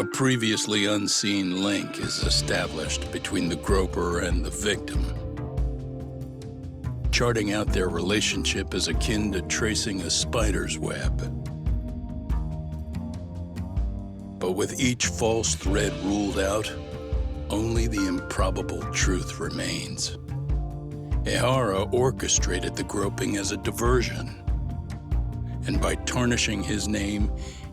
A previously unseen link is established between the groper and the victim. Charting out their relationship is akin to tracing a spider's web. But with each false thread ruled out, only the improbable truth remains. Ehara orchestrated the groping as a diversion, and by tarnishing his name,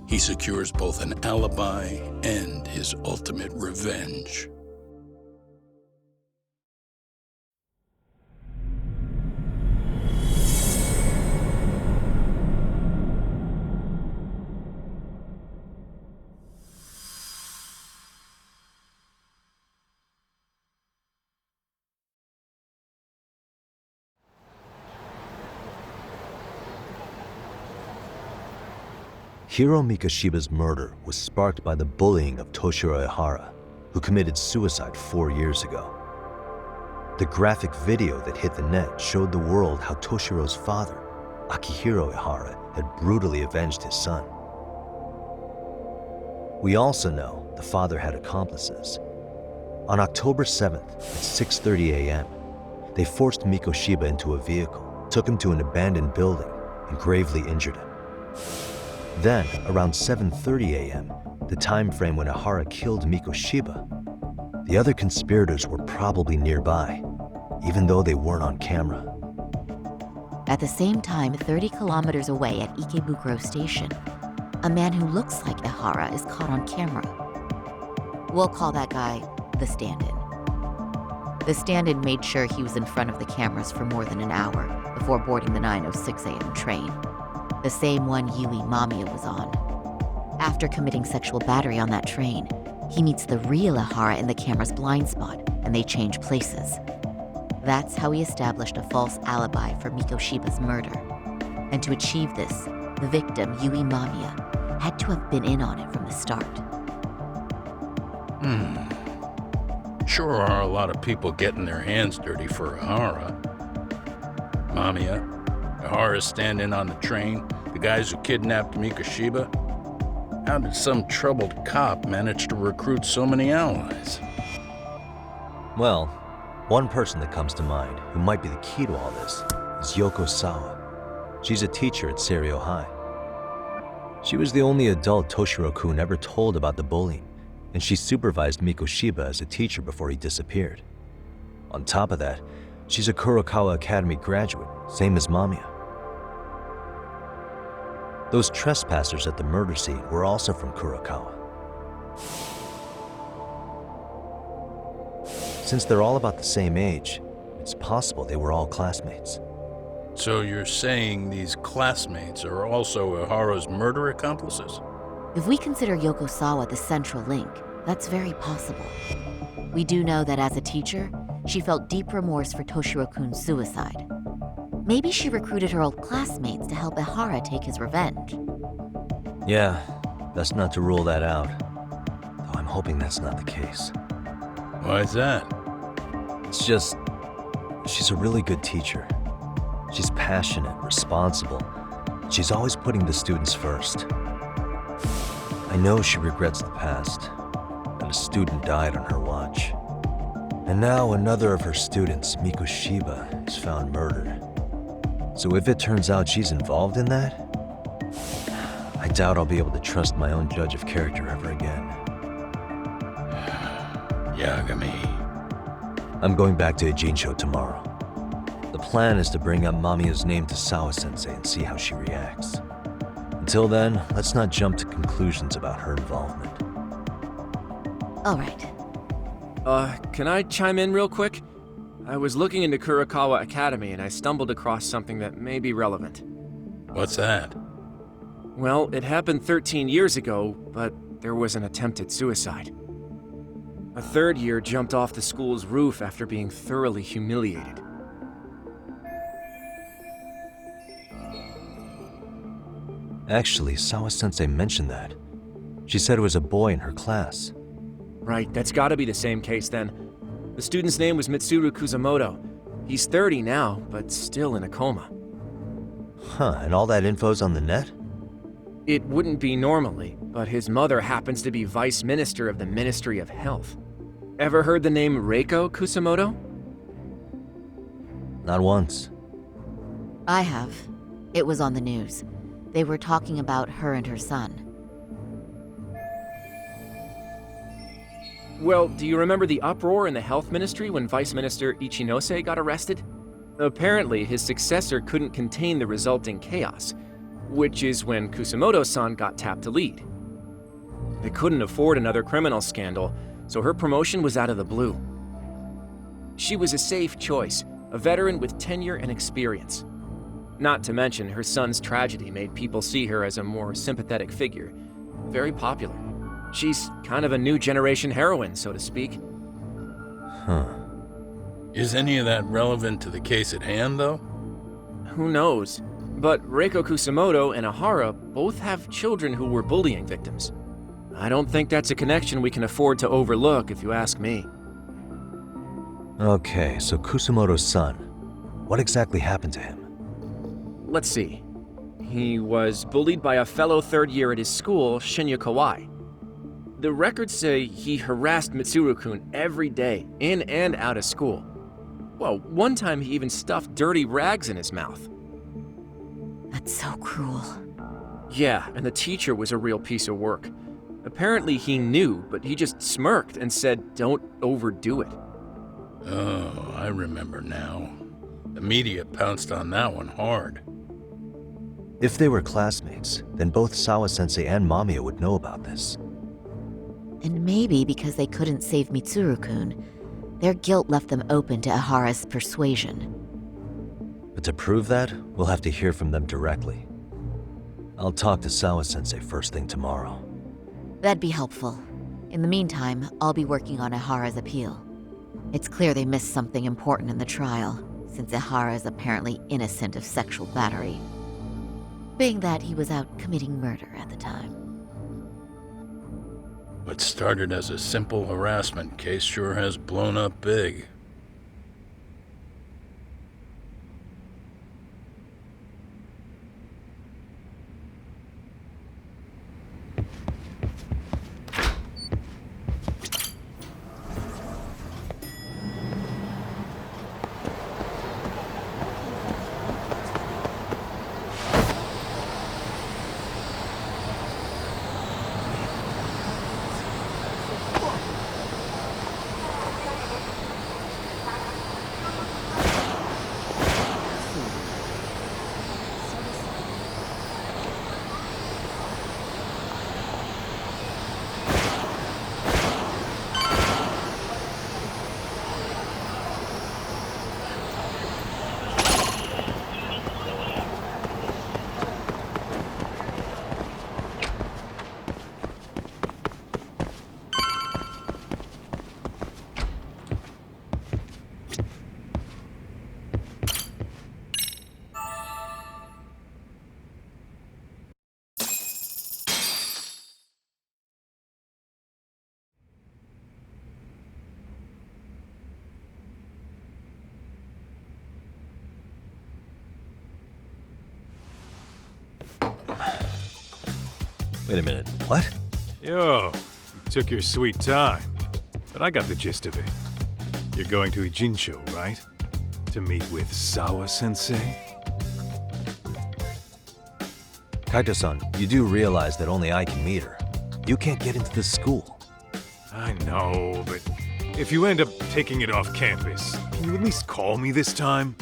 he secures both an alibi and his ultimate revenge. Hiro Mikoshiba's murder was sparked by the bullying of Toshiro Ehara, who committed suicide 4 years ago. The graphic video that hit the net showed the world how Toshiro's father, Akihiro Ehara, had brutally avenged his son. We also know the father had accomplices. On October 7th at 6:30 a.m., they forced Mikoshiba into a vehicle, took him to an abandoned building, and gravely injured him. Then, around 7:30 a.m., the time frame when Ehara killed Mikoshiba, the other conspirators were probably nearby, even though they weren't on camera. At the same time, 30 kilometers away at Ikebukuro Station, a man who looks like Ehara is caught on camera. We'll call that guy the stand-in. The stand-in made sure he was in front of the cameras for more than an hour before boarding the 9:06 a.m. train, the same one Yui Mamiya was on. After committing sexual battery on that train, he meets the real Ehara in the camera's blind spot, and they change places. That's how he established a false alibi for Mikoshiba's murder. And to achieve this, the victim, Yui Mamiya, had to have been in on it from the start. Sure are a lot of people getting their hands dirty for Ehara. Mamiya, Ehara stand-in on the train, the guys who kidnapped Mikoshiba. How did some troubled cop manage to recruit so many allies? Well, one person that comes to mind who might be the key to all this is Yoko Sawa. She's a teacher at Seiryo High. She was the only adult Toshiro-kun ever told about the bullying, and she supervised Mikoshiba as a teacher before he disappeared. On top of that, she's a Kurokawa Academy graduate, same as Mamiya. Those trespassers at the murder scene were also from Kurokawa. Since they're all about the same age, it's possible they were all classmates. So you're saying these classmates are also Ehara's murder accomplices? If we consider Yoko Sawa the central link, that's very possible. We do know that as a teacher, she felt deep remorse for Toshiro-kun's suicide. Maybe she recruited her old classmates to help Ehara take his revenge. Yeah, best not to rule that out. Though I'm hoping that's not the case. Why is that? It's just, she's a really good teacher. She's passionate, responsible. She's always putting the students first. I know she regrets the past, and a student died on her watch. And now another of her students, Mikoshiba, is found murdered. So if it turns out she's involved in that, I doubt I'll be able to trust my own judge of character ever again. Yagami. I'm going back to Ijincho tomorrow. The plan is to bring up Mamiya's name to Sawa-sensei and see how she reacts. Until then, let's not jump to conclusions about her involvement. All right. Can I chime in real quick? I was looking into Kurokawa Academy and I stumbled across something that may be relevant. What's that? Well, it happened 13 years ago, but there was an attempted suicide. A third year jumped off the school's roof after being thoroughly humiliated. Actually, Sawa-sensei mentioned that. She said it was a boy in her class. Right, that's gotta be the same case then. The student's name was Mitsuru Kusamoto. He's 30 now, but still in a coma. Huh, and all that info's on the net? It wouldn't be normally, but his mother happens to be vice minister of the Ministry of Health. Ever heard the name Reiko Kusamoto? Not once. I have. It was on the news. They were talking about her and her son. Well, do you remember the uproar in the health ministry when Vice Minister Ichinose got arrested? Apparently, his successor couldn't contain the resulting chaos, which is when Kusamoto-san got tapped to lead. They couldn't afford another criminal scandal, so her promotion was out of the blue. She was a safe choice, a veteran with tenure and experience. Not to mention, her son's tragedy made people see her as a more sympathetic figure. Very popular. She's kind of a new generation heroine, so to speak. Huh. Is any of that relevant to the case at hand, though? Who knows? But Reiko Kusamoto and Ahara both have children who were bullying victims. I don't think that's a connection we can afford to overlook, if you ask me. Okay, so Kusamoto's son. What exactly happened to him? Let's see. He was bullied by a fellow third year at his school, Shinya Kawai. The records say he harassed Mitsuru-kun every day, in and out of school. Well, one time he even stuffed dirty rags in his mouth. That's so cruel. Yeah, and the teacher was a real piece of work. Apparently he knew, but he just smirked and said, "Don't overdo it." Oh, I remember now. The media pounced on that one hard. If they were classmates, then both Sawa-sensei and Mamiya would know about this. And maybe because they couldn't save Mitsuru-kun, their guilt left them open to Ahara's persuasion. But to prove that, we'll have to hear from them directly. I'll talk to Sawa-sensei first thing tomorrow. That'd be helpful. In the meantime, I'll be working on Ahara's appeal. It's clear they missed something important in the trial, since Ahara is apparently innocent of sexual battery, being that he was out committing murder at the time. What started as a simple harassment case sure has blown up big. Wait a minute, what? Yo, you took your sweet time, but I got the gist of it. You're going to Ijincho, right? To meet with Sawa-sensei? Kaito-san, you do realize that only I can meet her. You can't get into the school. I know, but if you end up taking it off campus, can you at least call me this time?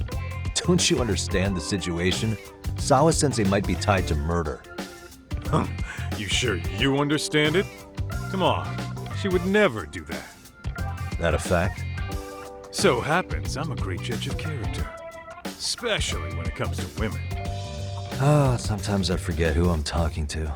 Don't you understand the situation? Sawa-sensei might be tied to murder. You sure you understand it? Come on, she would never do that. That a fact? So happens I'm a great judge of character, especially when it comes to women. Sometimes I forget who I'm talking to.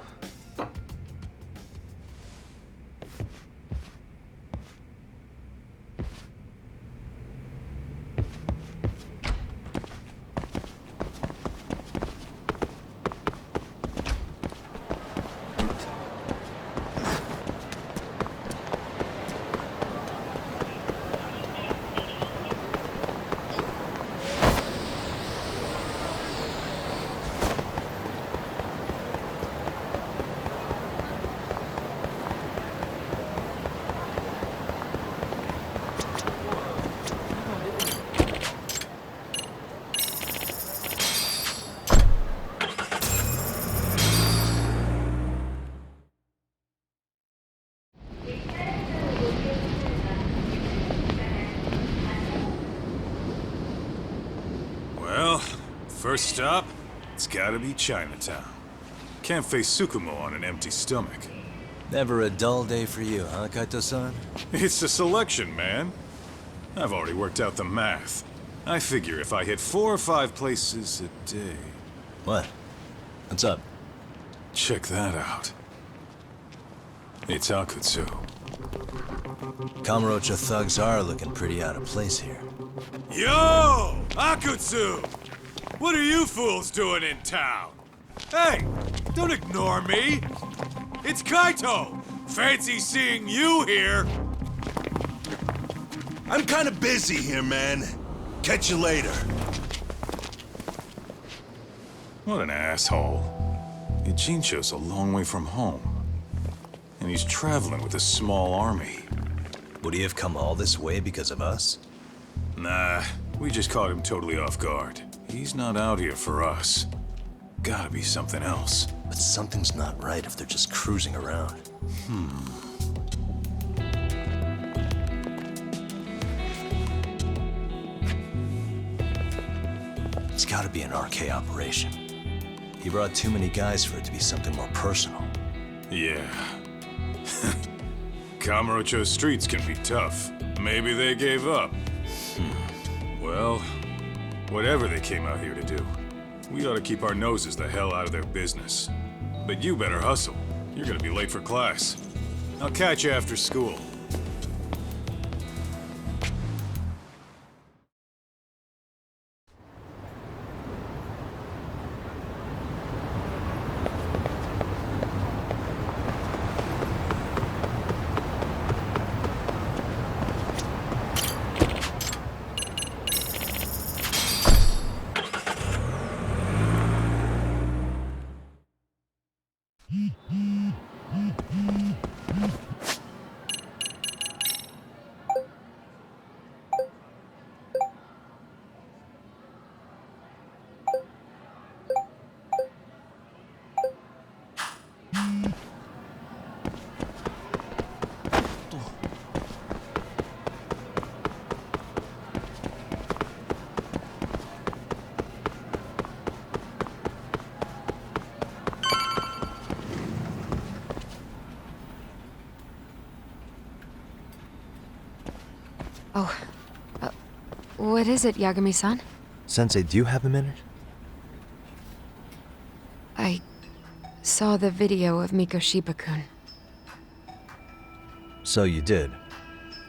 First stop, it's gotta be Chinatown. Can't face Tsukumo on an empty stomach. Never a dull day for you, huh, Kaito-san? It's a selection, man. I've already worked out the math. I figure if I hit 4 or 5 places a day... What? What's up? Check that out. It's Akutsu. Kamurocho thugs are looking pretty out of place here. Yo! Akutsu! What are you fools doing in town? Hey, don't ignore me! It's Kaito! Fancy seeing you here! I'm kinda busy here, man. Catch you later. What an asshole. Ijincho's a long way from home. And he's traveling with a small army. Would he have come all this way because of us? Nah, we just caught him totally off guard. He's not out here for us. Gotta be something else. But something's not right if they're just cruising around. It's gotta be an RK operation. He brought too many guys for it to be something more personal. Yeah. Kamurocho streets can be tough. Maybe they gave up. Well, whatever they came out here to do, we ought to keep our noses the hell out of their business. But you better hustle. You're gonna be late for class. I'll catch you after school. What is it, Yagami-san? Sensei, do you have a minute? I saw the video of Mikoshiba-kun. So you did.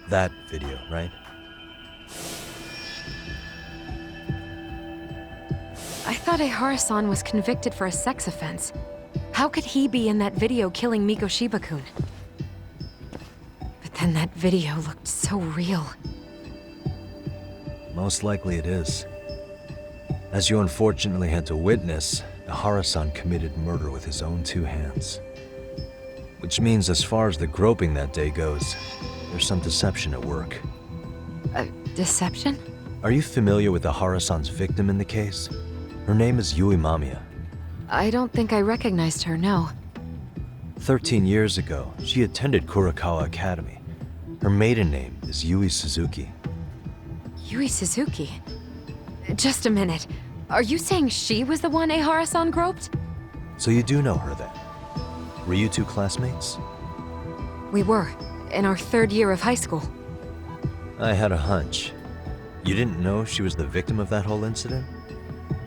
That video, right? I thought Ehara-san was convicted for a sex offense. How could he be in that video killing Mikoshiba-kun? But then that video looked so real. Most likely it is. As you unfortunately had to witness, Ehara-san committed murder with his own 2 hands. Which means as far as the groping that day goes, there's some deception at work. Deception? Are you familiar with Ehara-san's victim in the case? Her name is Yui Mamiya. I don't think I recognized her, no. 13 years ago, she attended Kurakawa Academy. Her maiden name is Yui Suzuki. Yui Suzuki? Just a minute. Are you saying she was the one Ehara-san groped? So you do know her then? Were you 2 classmates? We were, in our 3rd year of high school. I had a hunch. You didn't know she was the victim of that whole incident?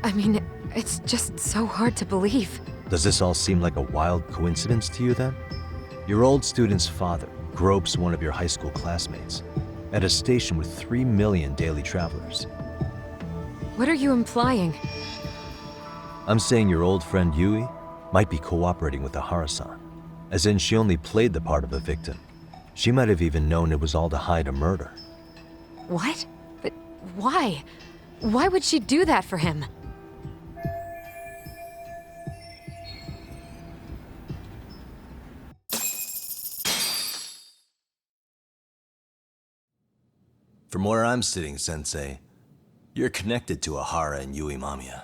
I mean, it's just so hard to believe. Does this all seem like a wild coincidence to you then? Your old student's father gropes one of your high school classmates at a station with 3 million daily travelers. What are you implying? I'm saying your old friend Yui might be cooperating with Ehara-san, as in she only played the part of a victim. She might have even known it was all to hide a murder. What? But why? Why would she do that for him? From where I'm sitting, Sensei, you're connected to Ehara and Yui Mamiya.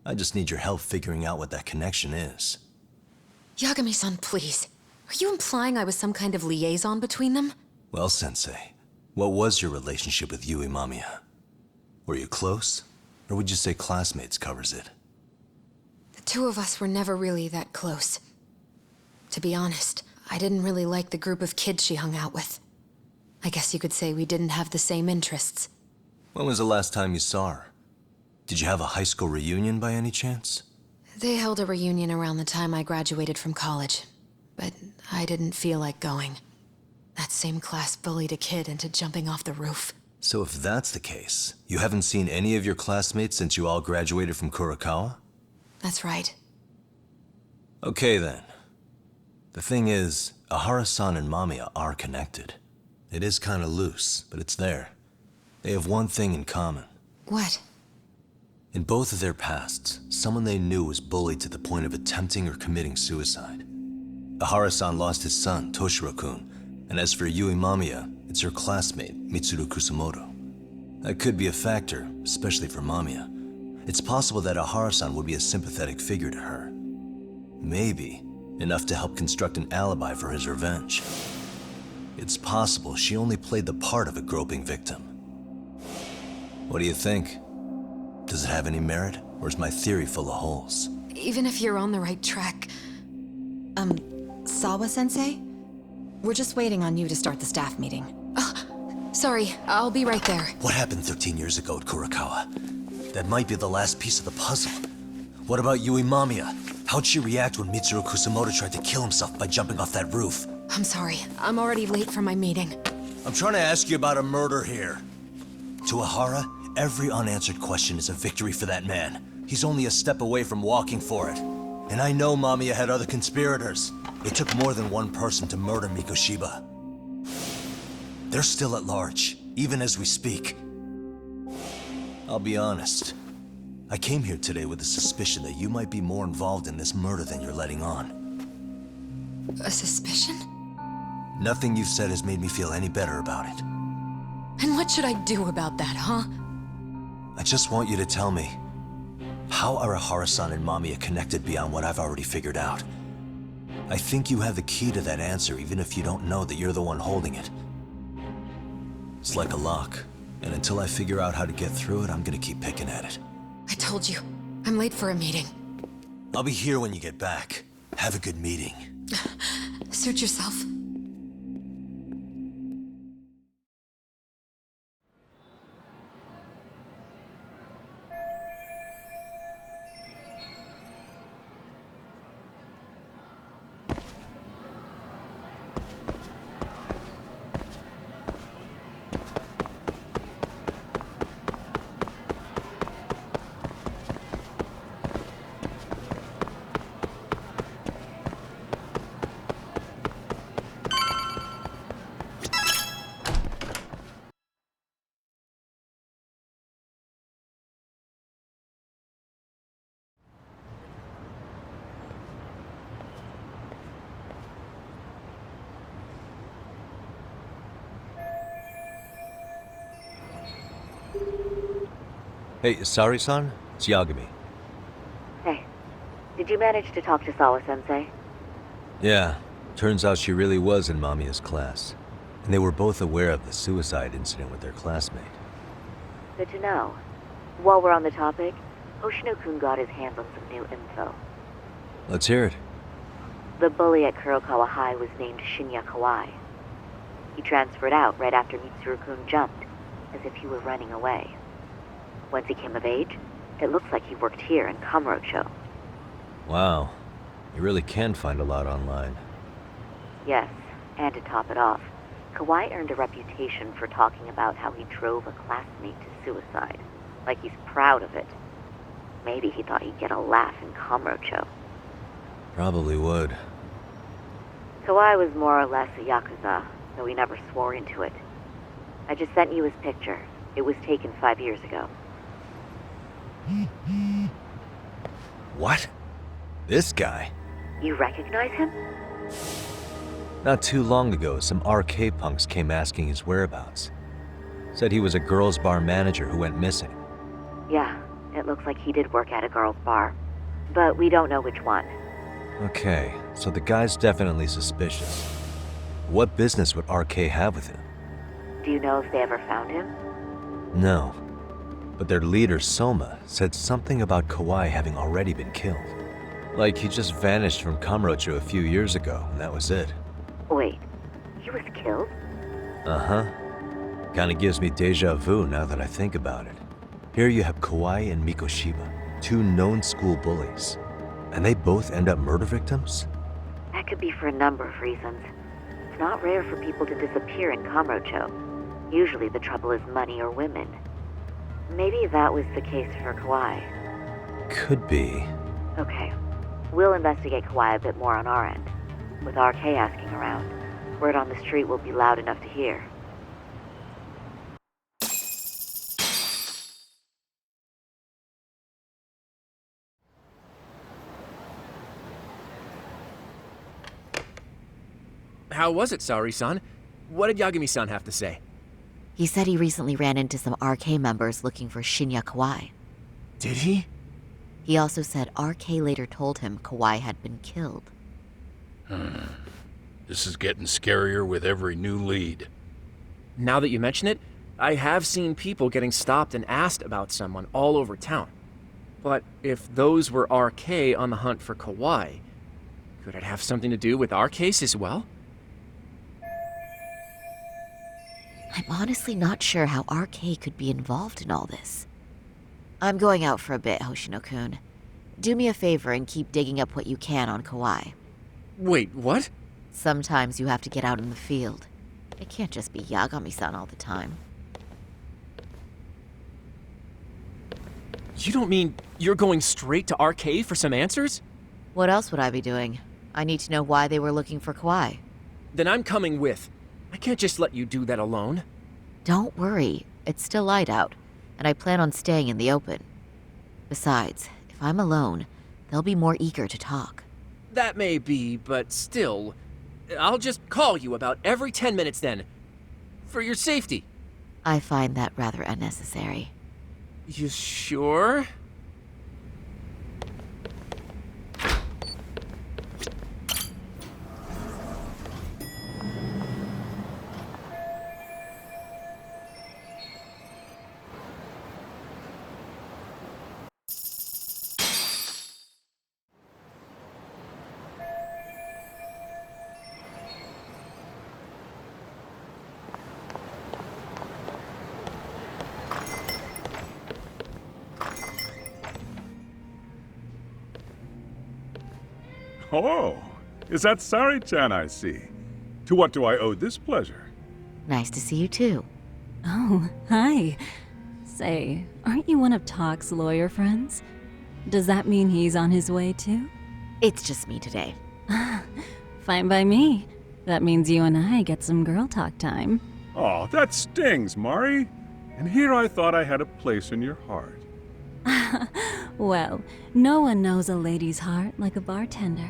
I just need your help figuring out what that connection is. Yagami-san, please. Are you implying I was some kind of liaison between them? Well, Sensei, what was your relationship with Yui Mamiya? Were you close? Or would you say classmates covers it? The two of us were never really that close. To be honest, I didn't really like the group of kids she hung out with. I guess you could say we didn't have the same interests. When was the last time you saw her? Did you have a high school reunion by any chance? They held a reunion around the time I graduated from college, but I didn't feel like going. That same class bullied a kid into jumping off the roof. So if that's the case, you haven't seen any of your classmates since you all graduated from Kurokawa? That's right. Okay then. The thing is, Ahara-san and Mamiya are connected. It is kinda loose, but it's there. They have one thing in common. What? In both of their pasts, someone they knew was bullied to the point of attempting or committing suicide. Ahara-san lost his son, Toshiro-kun, and as for Yui Mamiya, it's her classmate, Mitsuru Kusamoto. That could be a factor, especially for Mamiya. It's possible that Ahara-san would be a sympathetic figure to her. Maybe enough to help construct an alibi for his revenge. It's possible she only played the part of a groping victim. What do you think? Does it have any merit, or is my theory full of holes? Even if you're on the right track... Sawa-sensei? We're just waiting on you to start the staff meeting. Sorry, I'll be right there. What happened 13 years ago at Kurokawa? That might be the last piece of the puzzle. What about Yui Mamiya? How'd she react when Mitsuru Kusamoto tried to kill himself by jumping off that roof? I'm sorry, I'm already late for my meeting. I'm trying to ask you about a murder here. To Ahara, every unanswered question is a victory for that man. He's only a step away from walking for it. And I know Mamiya had other conspirators. It took more than one person to murder Mikoshiba. They're still at large, even as we speak. I'll be honest. I came here today with the suspicion that you might be more involved in this murder than you're letting on. A suspicion? Nothing you've said has made me feel any better about it. And what should I do about that, huh? I just want you to tell me, how are Ahara-san and Mamiya connected beyond what I've already figured out? I think you have the key to that answer, even if you don't know that you're the one holding it. It's like a lock, and until I figure out how to get through it, I'm gonna keep picking at it. I told you, I'm late for a meeting. I'll be here when you get back. Have a good meeting. Suit yourself. Hey, Sari-san? It's Yagami. Hey, did you manage to talk to Sawa-sensei? Yeah, turns out she really was in Mamiya's class. And they were both aware of the suicide incident with their classmate. Good to know. While we're on the topic, Hoshino-kun got his hands on some new info. Let's hear it. The bully at Kurokawa High was named Shinya Kawai. He transferred out right after Mitsuru-kun jumped, as if he were running away. Once he came of age, it looks like he worked here in Kamurocho. Wow. You really can find a lot online. Yes, and to top it off, Kawai earned a reputation for talking about how he drove a classmate to suicide. Like he's proud of it. Maybe he thought he'd get a laugh in Kamurocho. Probably would. Kawai was more or less a Yakuza, though he never swore into it. I just sent you his picture. It was taken 5 years ago. What? This guy? You recognize him? Not too long ago, some RK punks came asking his whereabouts. Said he was a girls' bar manager who went missing. Yeah, it looks like he did work at a girls' bar. But we don't know which one. Okay, so the guy's definitely suspicious. What business would RK have with him? Do you know if they ever found him? No. But their leader, Soma, said something about Kawai having already been killed. Like he just vanished from Kamurocho a few years ago, and that was it. Wait, he was killed? Uh-huh. Kinda gives me deja vu now that I think about it. Here you have Kawai and Mikoshiba, two known school bullies. And they both end up murder victims? That could be for a number of reasons. It's not rare for people to disappear in Kamurocho. Usually the trouble is money or women. Maybe that was the case for Kawai. Could be. Okay. We'll investigate Kawai a bit more on our end. With RK asking around, word on the street will be loud enough to hear. How was it, Saori-san? What did Yagami-san have to say? He said he recently ran into some RK members looking for Shinya Kawai. Did he? He also said RK later told him Kawai had been killed. This is getting scarier with every new lead. Now that you mention it, I have seen people getting stopped and asked about someone all over town. But if those were RK on the hunt for Kawai, could it have something to do with our case as well? I'm honestly not sure how RK could be involved in all this. I'm going out for a bit, Hoshino-kun. Do me a favor and keep digging up what you can on Kawai. Wait, what? Sometimes you have to get out in the field. It can't just be Yagami-san all the time. You don't mean you're going straight to RK for some answers? What else would I be doing? I need to know why they were looking for Kawai. Then I'm coming with. I can't just let you do that alone. Don't worry, it's still light out, and I plan on staying in the open. Besides, if I'm alone, they'll be more eager to talk. That may be, but still, I'll just call you about every 10 minutes then. For your safety. I find that rather unnecessary. You sure? Oh, is that Sari-chan I see? To what do I owe this pleasure? Nice to see you too. Oh, hi. Say, aren't you one of Talk's lawyer friends? Does that mean he's on his way too? It's just me today. Fine by me. That means you and I get some girl talk time. Oh, that stings, Mari. And here I thought I had a place in your heart. Well, no one knows a lady's heart like a bartender.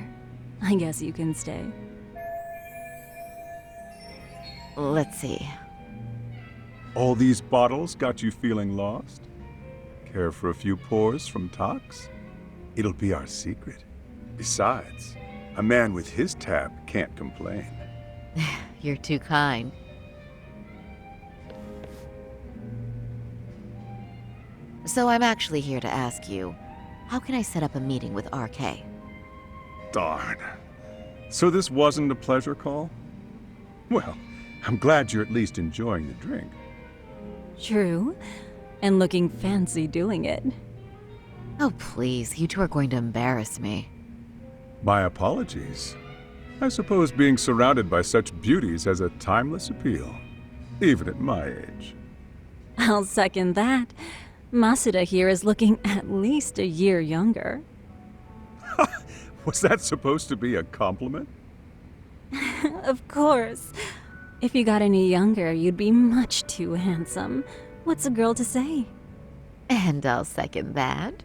I guess you can stay. Let's see. All these bottles got you feeling lost? Care for a few pours from Tox? It'll be our secret. Besides, a man with his tab can't complain. You're too kind. So I'm actually here to ask you, how can I set up a meeting with RK? Darn. So this wasn't a pleasure call? Well, I'm glad you're at least enjoying the drink. True. And looking fancy doing it. Oh, please, you two are going to embarrass me. My apologies. I suppose being surrounded by such beauties has a timeless appeal, even at my age. I'll second that. Masuda here is looking at least a year younger. Was that supposed to be a compliment? Of course. If you got any younger, you'd be much too handsome. What's a girl to say? And I'll second that.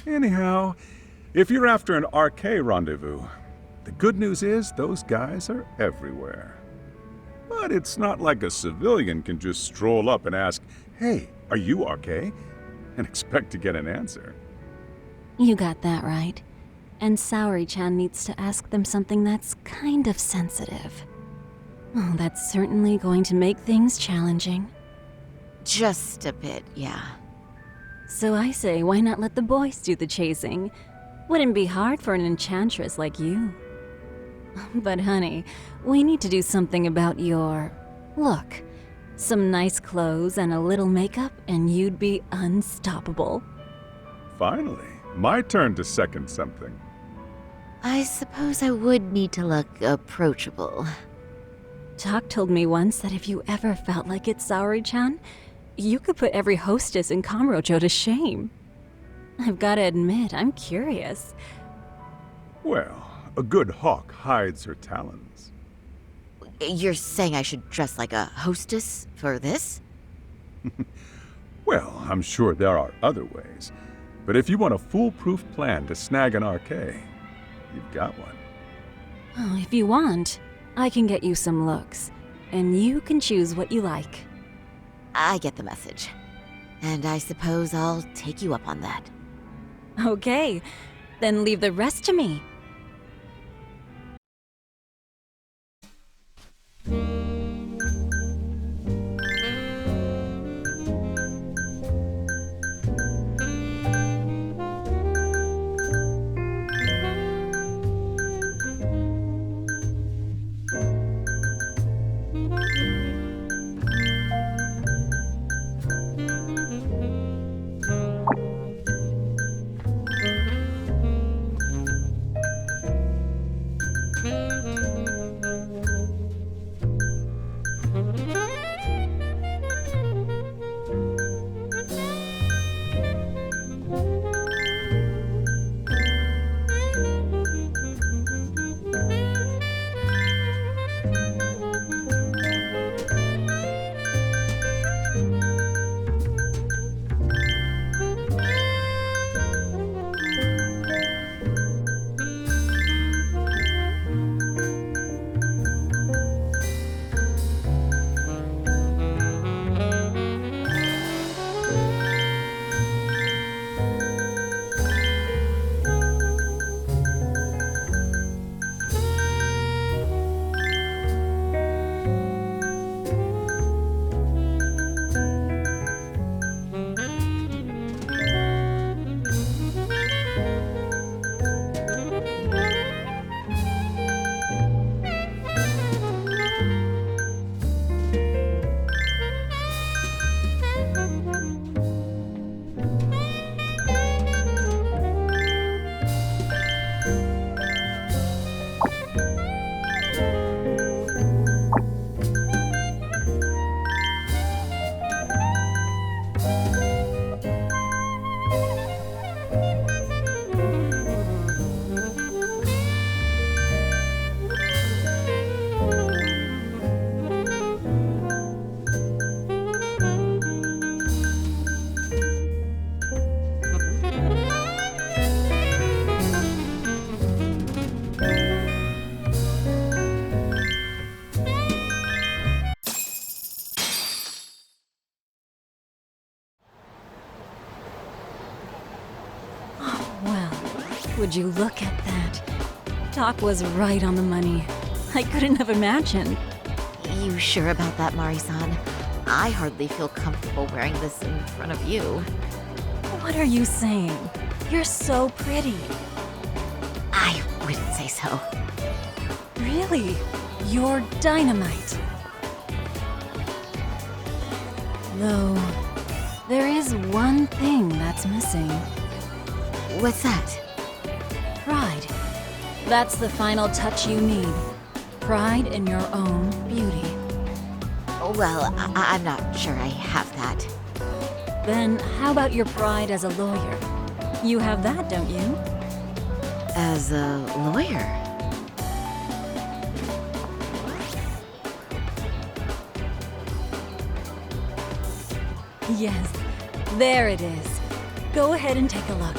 Anyhow, if you're after an RK rendezvous, the good news is those guys are everywhere. But it's not like a civilian can just stroll up and ask, "Hey, are you RK?" and expect to get an answer. You got that right. And Saori-chan needs to ask them something that's kind of sensitive. Oh, that's certainly going to make things challenging. Just a bit, yeah. So I say, why not let the boys do the chasing? Wouldn't be hard for an enchantress like you. But honey, we need to do something about your look. Some nice clothes and a little makeup, and you'd be unstoppable. Finally, my turn to second something. I suppose I would need to look approachable. Tak told me once that if you ever felt like it, Saori-chan, you could put every hostess in Kamurocho to shame. I've gotta admit, I'm curious. Well, a good hawk hides her talons. You're saying I should dress like a hostess for this? Well, I'm sure there are other ways. But if you want a foolproof plan to snag an RK, you've got one. Oh, if you want, I can get you some looks, and you can choose what you like. I get the message. And I suppose I'll take you up on that. Okay, then leave the rest to me. Well, would you look at that? Tak was right on the money. I couldn't have imagined. You sure about that, Mari-san? I hardly feel comfortable wearing this in front of you. What are you saying? You're so pretty. I wouldn't say so. Really? You're dynamite. Though, there is one thing that's missing. What's that? Pride. That's the final touch you need. Pride in your own beauty. Well, I'm not sure I have that. Then how about your pride as a lawyer? You have that, don't you? As a lawyer? Yes, there it is. Go ahead and take a look.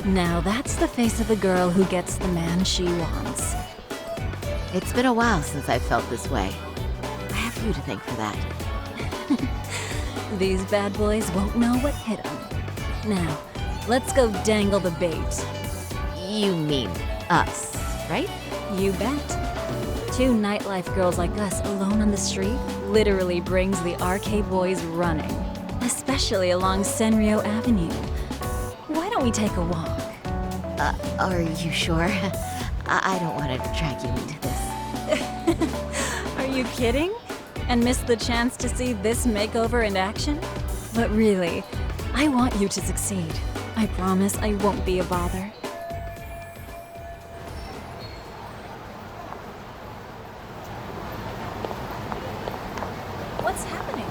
Now that's the face of a girl who gets the man she wants. It's been a while since I've felt this way. I have you to thank for that. These bad boys won't know what hit them. Now, let's go dangle the bait. You mean us, right? You bet. Two nightlife girls like us alone on the street literally brings the RK boys running, especially along Senryo Avenue. Why don't we take a walk? Are you sure? I don't want to drag you into this. Are you kidding? And miss the chance to see this makeover in action? But really, I want you to succeed. I promise I won't be a bother. What's happening?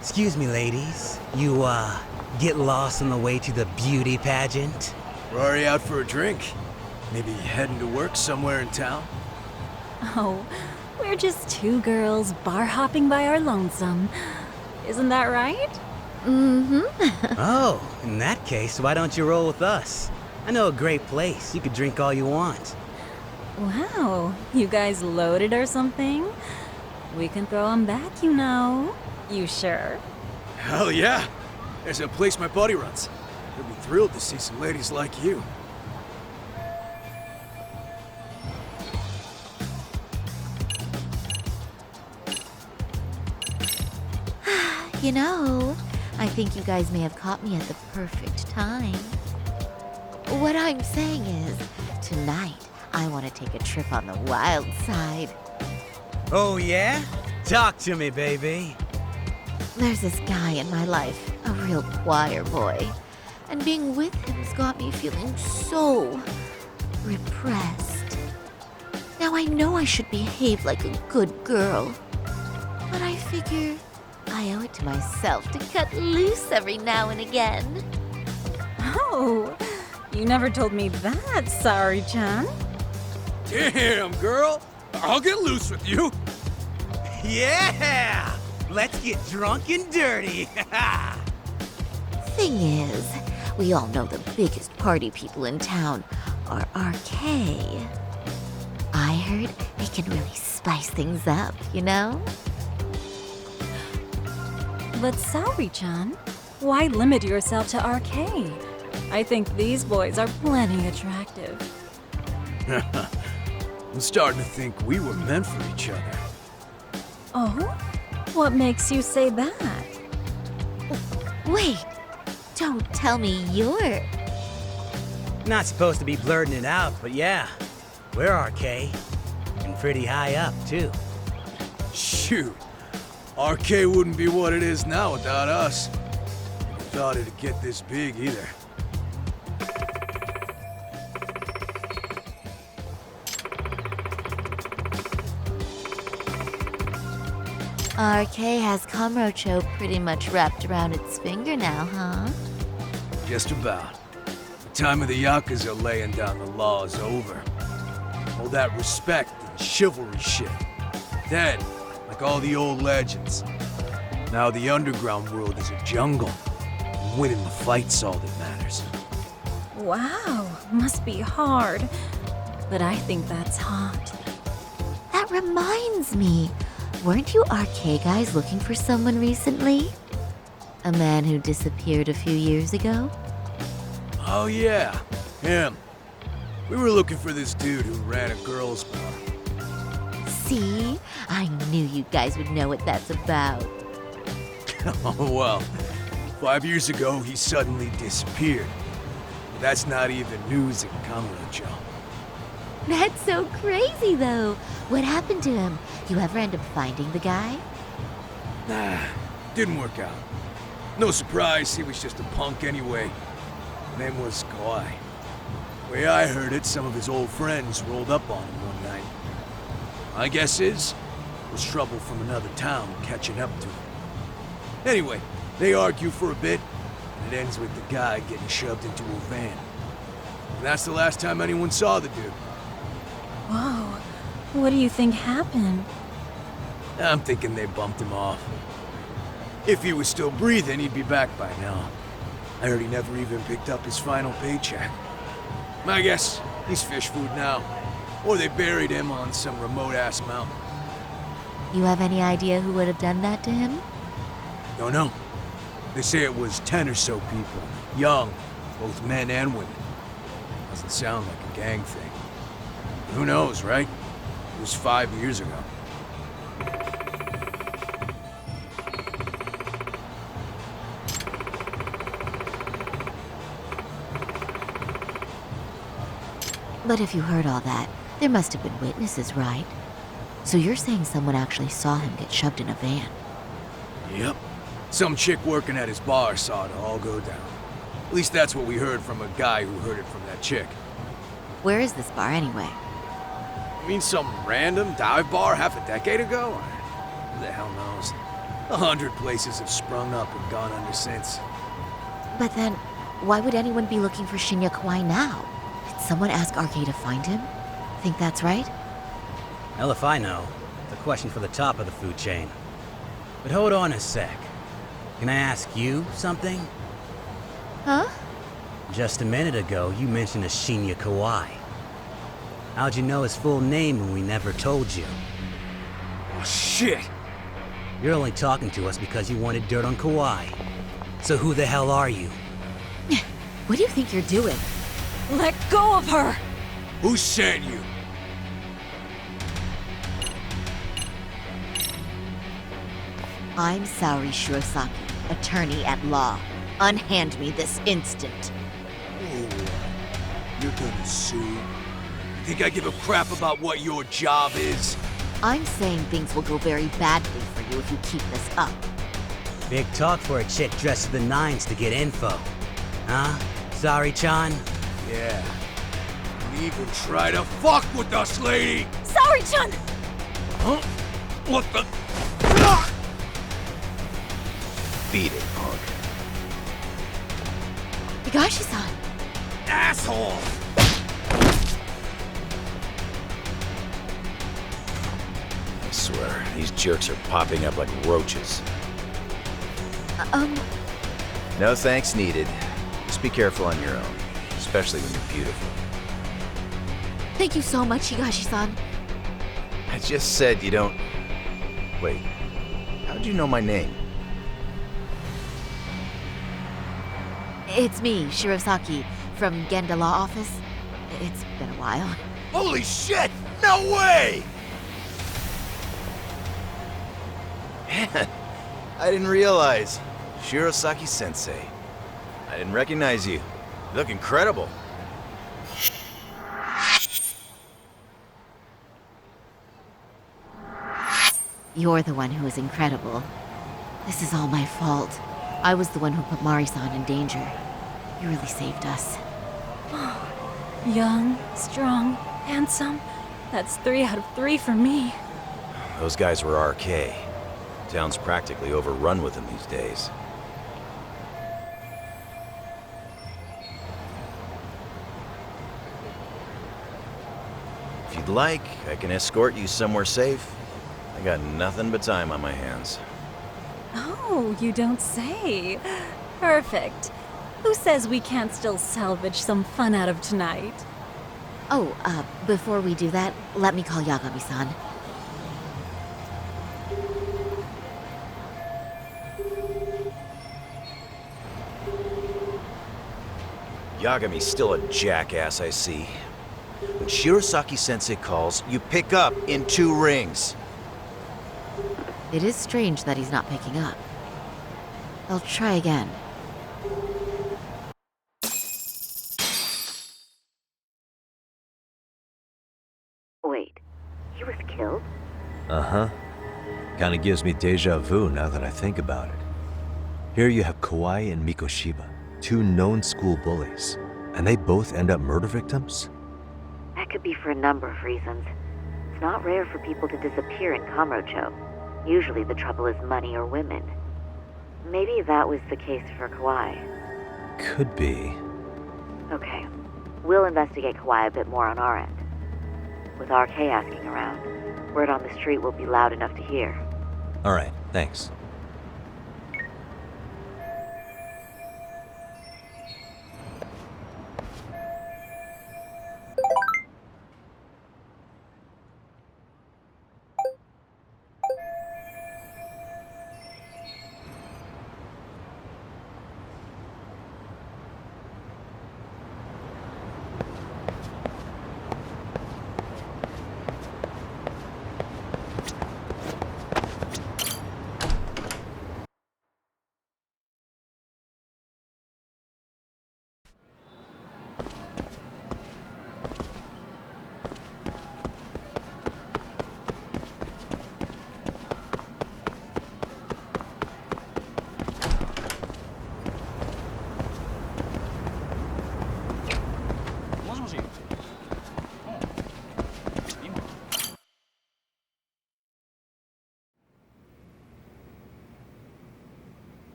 Excuse me, ladies. You, get lost on the way to the beauty pageant? Rory out for a drink? Maybe heading to work somewhere in town? Oh, we're just two girls bar hopping by our lonesome. Isn't that right? Mm-hmm. Oh, in that case, why don't you roll with us? I know a great place. You could drink all you want. Wow, you guys loaded or something? We can throw 'em back, you know. You sure? Hell yeah! There's a place my buddy runs. He'll be thrilled to see some ladies like you. You know, I think you guys may have caught me at the perfect time. What I'm saying is, tonight, I want to take a trip on the wild side. Oh, yeah? Talk to me, baby. There's this guy in my life, a real choir boy. And being with him's got me feeling so repressed. Now I know I should behave like a good girl. But I figure I owe it to myself to cut loose every now and again. Oh, you never told me that, Saori-chan. Damn, girl! I'll get loose with you! Yeah! Let's get drunk and dirty! Thing is, we all know the biggest party people in town are RK. I heard they can really spice things up, you know? But Saori-chan, why limit yourself to RK? I think these boys are plenty attractive. I'm starting to think we were meant for each other. Oh? What makes you say that? Wait, don't tell me you're... Not supposed to be blurting it out, but yeah. We're RK. And pretty high up, too. Shoot. RK wouldn't be what it is now without us. Never thought it'd get this big either. RK has Kamurocho pretty much wrapped around its finger now, huh? Just about. The time of the Yakuza laying down the law is over. All that respect and chivalry shit. Dead, like all the old legends. Now the underground world is a jungle. And winning the fight's all that matters. Wow, must be hard. But I think that's hot. That reminds me. Weren't you RK guys looking for someone recently? A man who disappeared a few years ago? Oh yeah, him. We were looking for this dude who ran a girls' bar. See? I knew you guys would know what that's about. Oh well, 5 years ago he suddenly disappeared. But that's not even news in Kamurocho. That's so crazy, though. What happened to him? You ever end up finding the guy? Nah, didn't work out. No surprise, he was just a punk anyway. Name was Kawhi. Way I heard it, some of his old friends rolled up on him one night. My guess is, was trouble from another town catching up to him. Anyway, they argue for a bit, and it ends with the guy getting shoved into a van. And that's the last time anyone saw the dude. Whoa. What do you think happened? I'm thinking they bumped him off. If he was still breathing, he'd be back by now. I heard he never even picked up his final paycheck. I guess he's fish food now. Or they buried him on some remote-ass mountain. You have any idea who would have done that to him? Don't know. They say it was 10 or so people. Young, both men and women. Doesn't sound like a gang thing. But who knows, right? It was 5 years ago. But if you heard all that, there must have been witnesses, right? So you're saying someone actually saw him get shoved in a van? Yep. Some chick working at his bar saw it all go down. At least that's what we heard from a guy who heard it from that chick. Where is this bar anyway? You mean some random dive bar half a decade ago? Who the hell knows? 100 places have sprung up and gone under since. But then, why would anyone be looking for Shinya Kawai now? Did someone ask RK to find him? Think that's right? Hell if I know. It's a question for the top of the food chain. But hold on a sec. Can I ask you something? Huh? Just a minute ago, you mentioned a Shinya Kawai. How'd you know his full name when we never told you? Oh, shit! You're only talking to us because you wanted dirt on Kawai. So who the hell are you? What do you think you're doing? Let go of her! Who sent you? I'm Saori Shirosaki, attorney at law. Unhand me this instant. You're gonna sue? Think I give a crap about what your job is? I'm saying things will go very badly for you if you keep this up. Big talk for a chick dressed to the nines to get info. Huh? Sorry, Chan? Yeah. Don't even try to fuck with us, lady! Sorry, Chun! Huh? What the? Beat it, punk. Higashi-san! Asshole! I swear, these jerks are popping up like roaches. No thanks needed. Just be careful on your own, especially when you're beautiful. Thank you so much, Higashi-san. I just said you don't... Wait, how'd you know my name? It's me, Shirosaki, from Genda Law Office. It's been a while. Holy shit! No way! Man, I didn't realize. Shirosaki-sensei. I didn't recognize you. You look incredible. You're the one who is incredible. This is all my fault. I was the one who put Mari-san in danger. You really saved us. Young, strong, handsome. That's 3 out of 3 for me. Those guys were RK. Town's practically overrun with them these days. If you'd like, I can escort you somewhere safe. I got nothing but time on my hands. Oh, you don't say. Perfect. Who says we can't still salvage some fun out of tonight? Oh, before we do that, let me call Yagami-san. Yagami's still a jackass, I see. When Shirosaki-sensei calls, you pick up in 2 rings. It is strange that he's not picking up. I'll try again. Wait, he was killed? Uh-huh. Kinda gives me deja vu now that I think about it. Here you have Kawai and Mikoshiba, 2 known school bullies, and they both end up murder victims? That could be for a number of reasons. It's not rare for people to disappear in Kamurocho. Usually the trouble is money or women. Maybe that was the case for Kauai. Could be. Okay. We'll investigate Kauai a bit more on our end. With RK asking around, word on the street will be loud enough to hear. All right, thanks.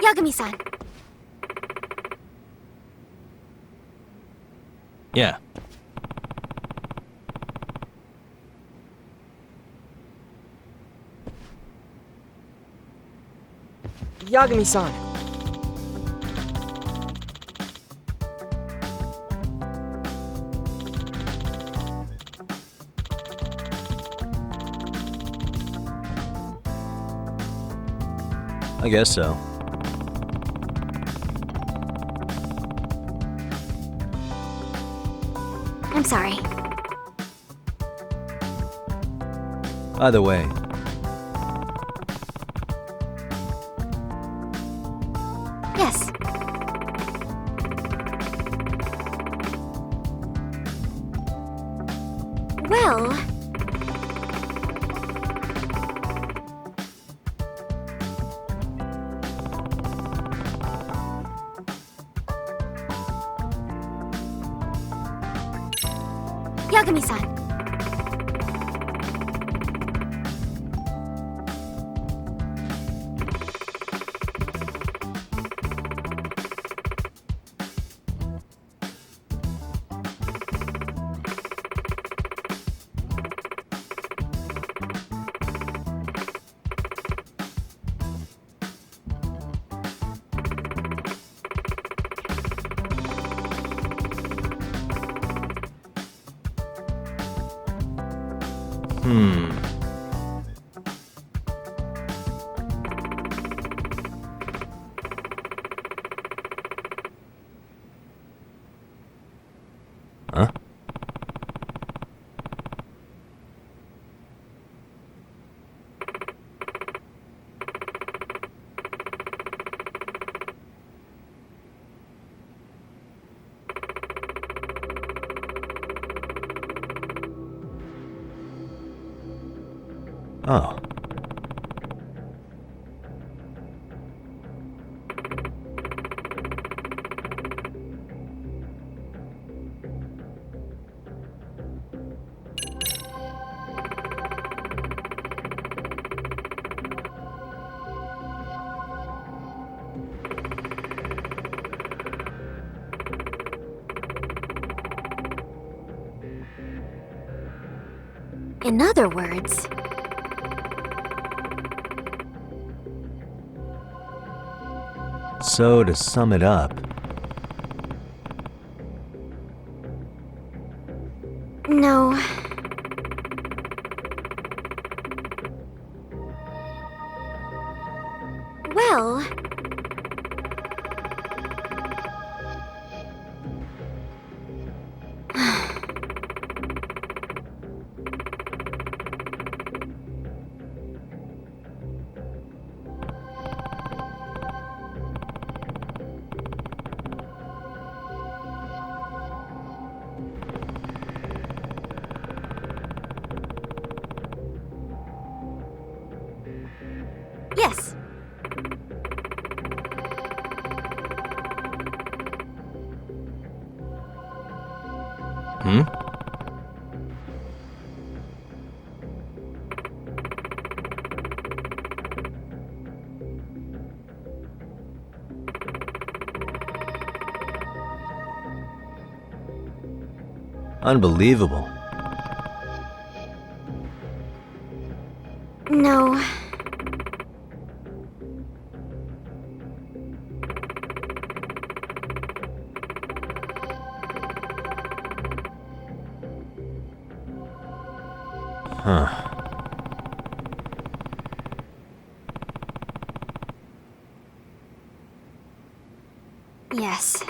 Yagami-san. Yeah. Yagami-san. I guess so. I'm sorry. Either way, Yes. Well... Yagami-san. Huh? Oh. In other words... So, to sum it up, No. Well... Yes. Unbelievable. No. Huh. Yes.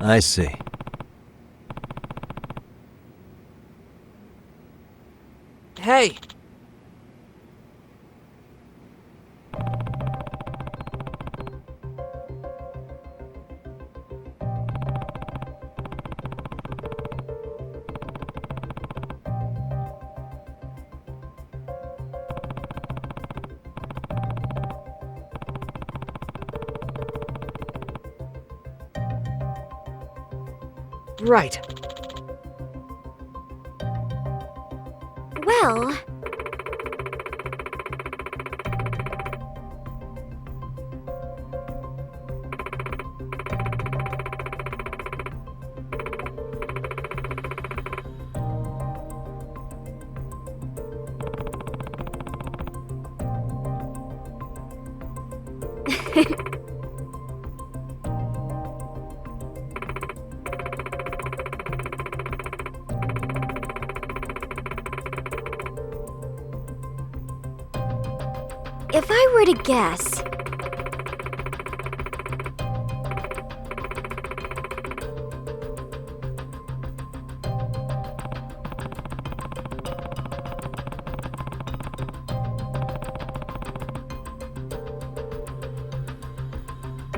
I see. Hey! Right. Well... If I were to guess...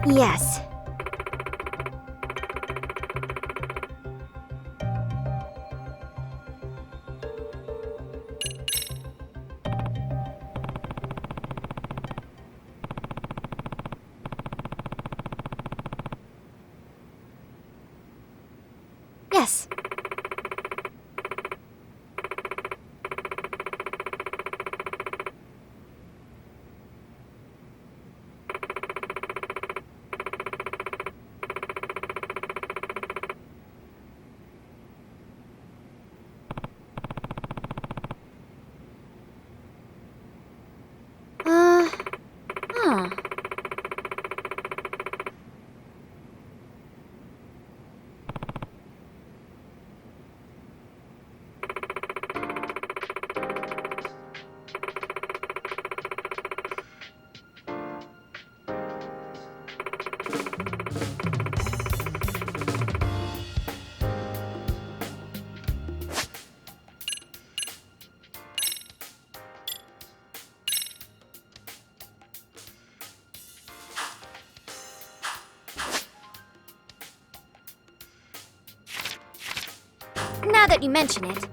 Yes. Yes. Huh. Now that you mention it.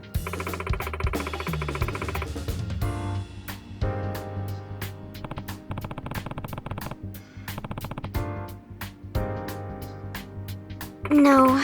No.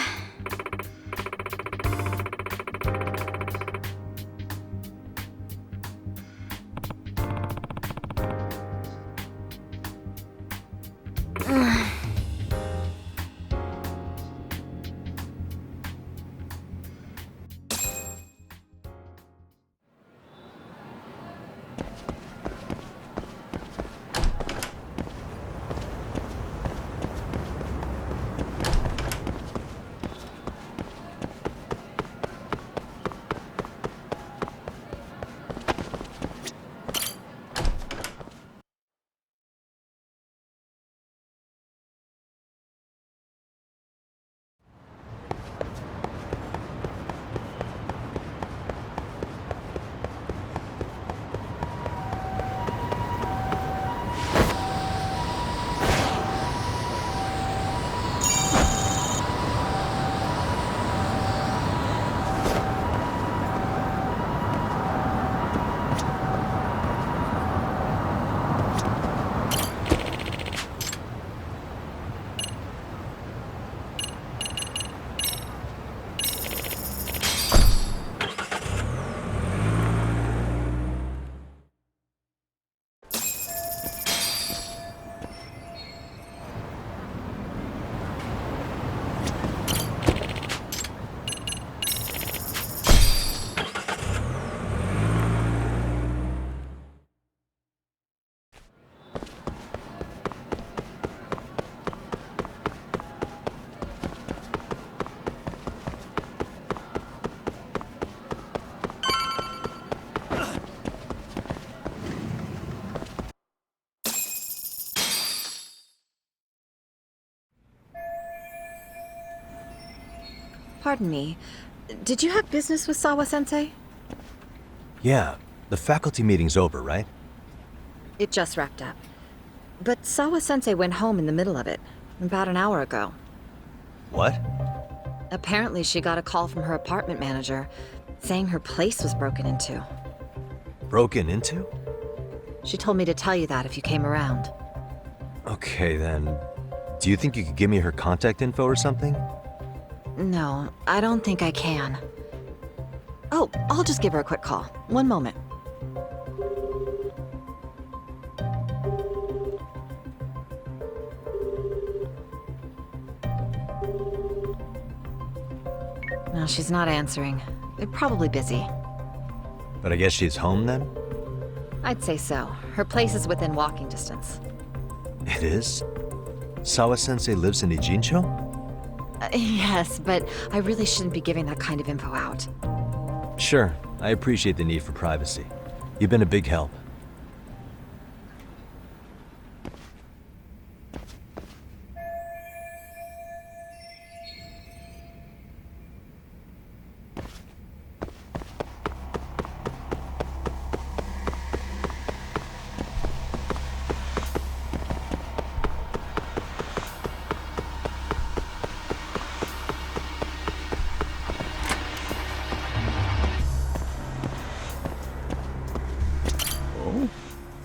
Pardon me. Did you have business with Sawa-sensei? Yeah, the faculty meeting's over, right? It just wrapped up. But Sawa-sensei went home in the middle of it, about an hour ago. What? Apparently she got a call from her apartment manager, saying her place was broken into. Broken into? She told me to tell you that if you came around. Okay, then. Do you think you could give me her contact info or something? No, I don't think I can. Oh, I'll just give her a quick call. One moment. No, she's not answering. They're probably busy. But I guess she's home then? I'd say so. Her place is within walking distance. It is? Sawa-sensei lives in Ijincho? Yes, but I really shouldn't be giving that kind of info out. Sure, I appreciate the need for privacy. You've been a big help.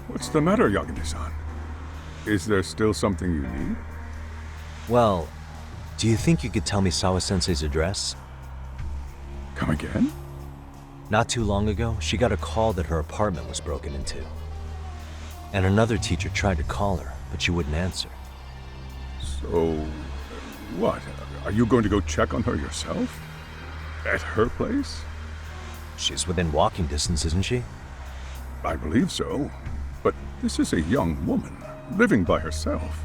What's the matter, Yagami-san? Is there still something you need? Well, do you think you could tell me Sawa-sensei's address? Come again? Not too long ago, she got a call that her apartment was broken into. And another teacher tried to call her, but she wouldn't answer. So, what? Are you going to go check on her yourself? At her place? She's within walking distance, isn't she? I believe so. But this is a young woman, living by herself.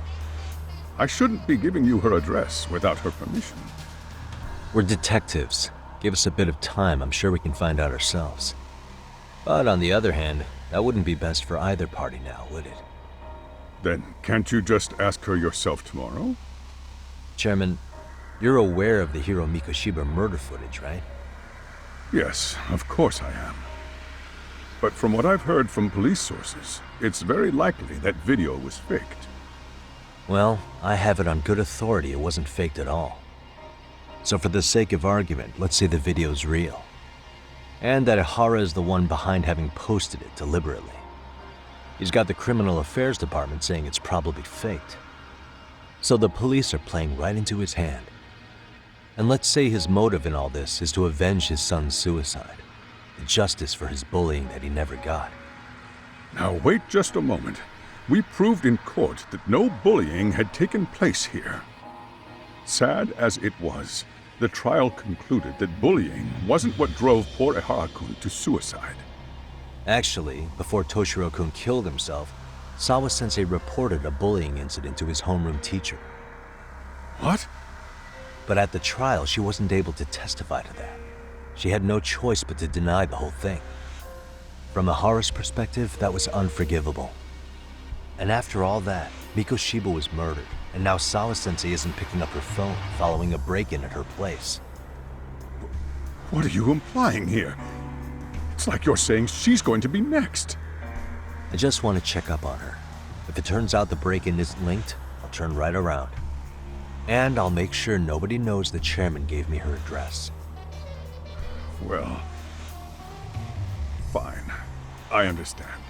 I shouldn't be giving you her address without her permission. We're detectives. Give us a bit of time, I'm sure we can find out ourselves. But on the other hand, that wouldn't be best for either party now, would it? Then can't you just ask her yourself tomorrow? Chairman, you're aware of the Hiro Mikoshiba murder footage, right? Yes, of course I am. But from what I've heard from police sources, it's very likely that video was faked. Well, I have it on good authority it wasn't faked at all. So for the sake of argument, let's say the video's real. And that Ihara is the one behind having posted it deliberately. He's got the Criminal Affairs Department saying it's probably faked. So the police are playing right into his hand. And let's say his motive in all this is to avenge his son's suicide. The justice for his bullying that he never got. Now wait just a moment. We proved in court that no bullying had taken place here. Sad as it was, the trial concluded that bullying wasn't what drove poor Ihara-kun to suicide. Actually, before Toshiro-kun killed himself, Sawa-sensei reported a bullying incident to his homeroom teacher. What? But at the trial, she wasn't able to testify to that. She had no choice but to deny the whole thing. From Ihara's perspective, that was unforgivable. And after all that, Mikoshiba was murdered, and now Sawa-sensei isn't picking up her phone following a break-in at her place. What are you implying here? It's like you're saying she's going to be next. I just want to check up on her. If it turns out the break-in isn't linked, I'll turn right around. And I'll make sure nobody knows the chairman gave me her address. Well, fine. I understand.